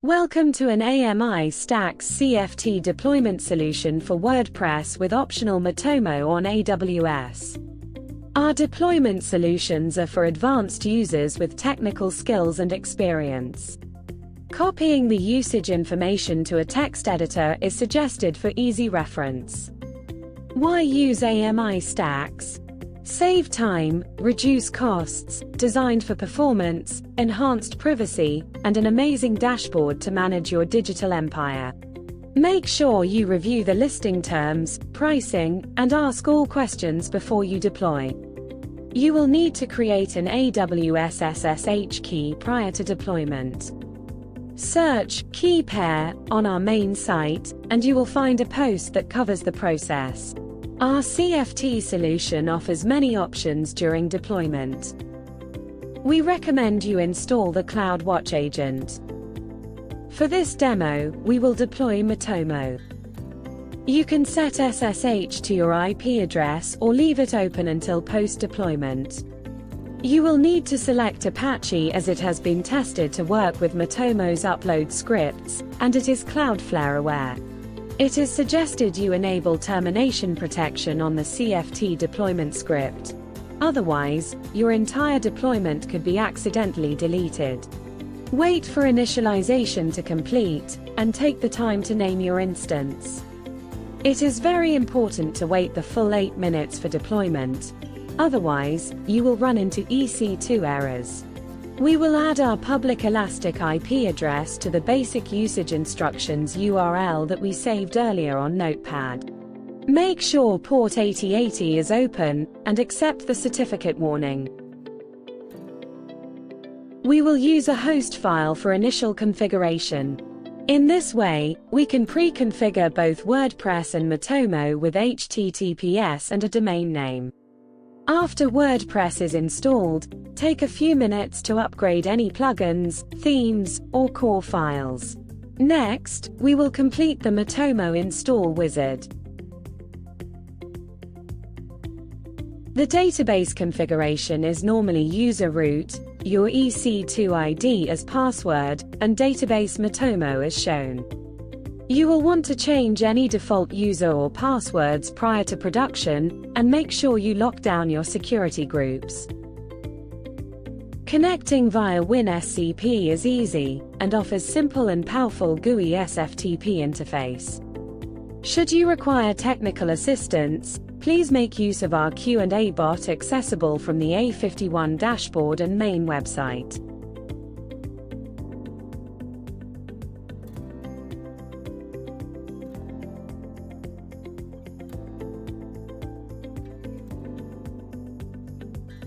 Welcome to an AMI Stacks CFT deployment solution for WordPress with optional Matomo on AWS. Our deployment solutions are for advanced users with technical skills and experience. Copying the usage information to a text editor is suggested for easy reference. Why use AMI Stacks? Save time, reduce costs, designed for performance, enhanced privacy, and an amazing dashboard to manage your digital empire. Make sure you review the listing terms, pricing, and ask all questions before you deploy. You will need to create an AWS SSH key prior to deployment. Search key pair on our main site, and you will find a post that covers the process. Our CFT solution offers many options during deployment. We recommend you install the CloudWatch agent. For this demo, we will deploy Matomo. You can set SSH to your IP address or leave it open until post-deployment. You will need to select Apache as it has been tested to work with Matomo's upload scripts, and it is Cloudflare aware. It is suggested you enable termination protection on the CFT deployment script. Otherwise, your entire deployment could be accidentally deleted. Wait for initialization to complete, and take the time to name your instance. It is very important to wait the full 8 minutes for deployment. Otherwise, you will run into EC2 errors. We will add our public elastic IP address to the basic usage instructions URL that we saved earlier on Notepad. Make sure port 8080 is open, and accept the certificate warning. We will use a host file for initial configuration. In this way, we can pre-configure both WordPress and Matomo with HTTPS and a domain name. After WordPress is installed, take a few minutes to upgrade any plugins, themes, or core files. Next, we will complete the Matomo install wizard. The database configuration is normally user root, your EC2 ID as password, and database Matomo as shown. You will want to change any default user or passwords prior to production, and make sure you lock down your security groups. Connecting via WinSCP is easy, and offers simple and powerful GUI SFTP interface. Should you require technical assistance, please make use of our Q&A bot accessible from the A51 dashboard and main website.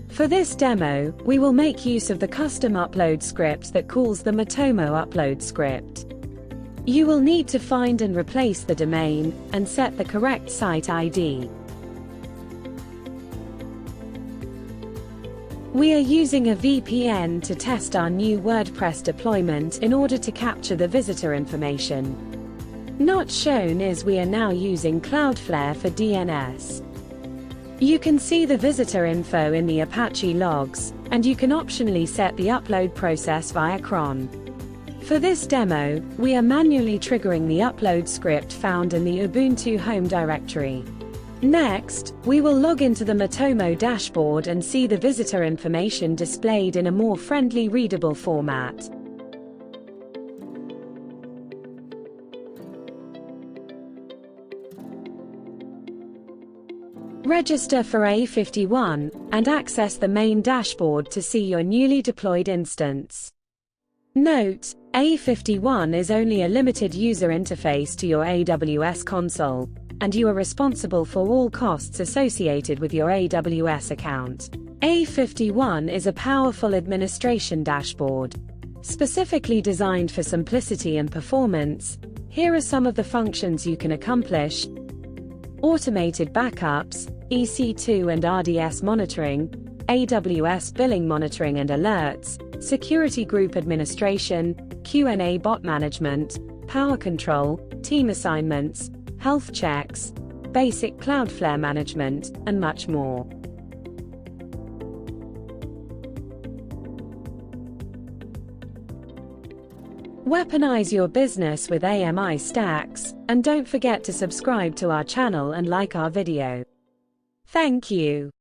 For this demo, we will make use of the custom upload script that calls the Matomo upload script. You will need to find and replace the domain, and set the correct site ID. We are using a VPN to test our new WordPress deployment in order to capture the visitor information. Not shown is we are now using Cloudflare for DNS. You can see the visitor info in the Apache logs, and you can optionally set the upload process via Cron. For this demo, we are manually triggering the upload script found in the Ubuntu home directory. Next, we will log into the Matomo dashboard and see the visitor information displayed in a more friendly readable format. Register for A51, and access the main dashboard to see your newly deployed instance. Note, A51 is only a limited user interface to your AWS console, and you are responsible for all costs associated with your AWS account. A51 is a powerful administration dashboard. Specifically designed for simplicity and performance, here are some of the functions you can accomplish: automated backups, EC2 and RDS monitoring, AWS billing monitoring and alerts, security group administration, Q&A bot management, power control, team assignments, health checks, basic Cloudflare management, and much more. Weaponize your business with AMI stacks, and don't forget to subscribe to our channel and like our video. Thank you.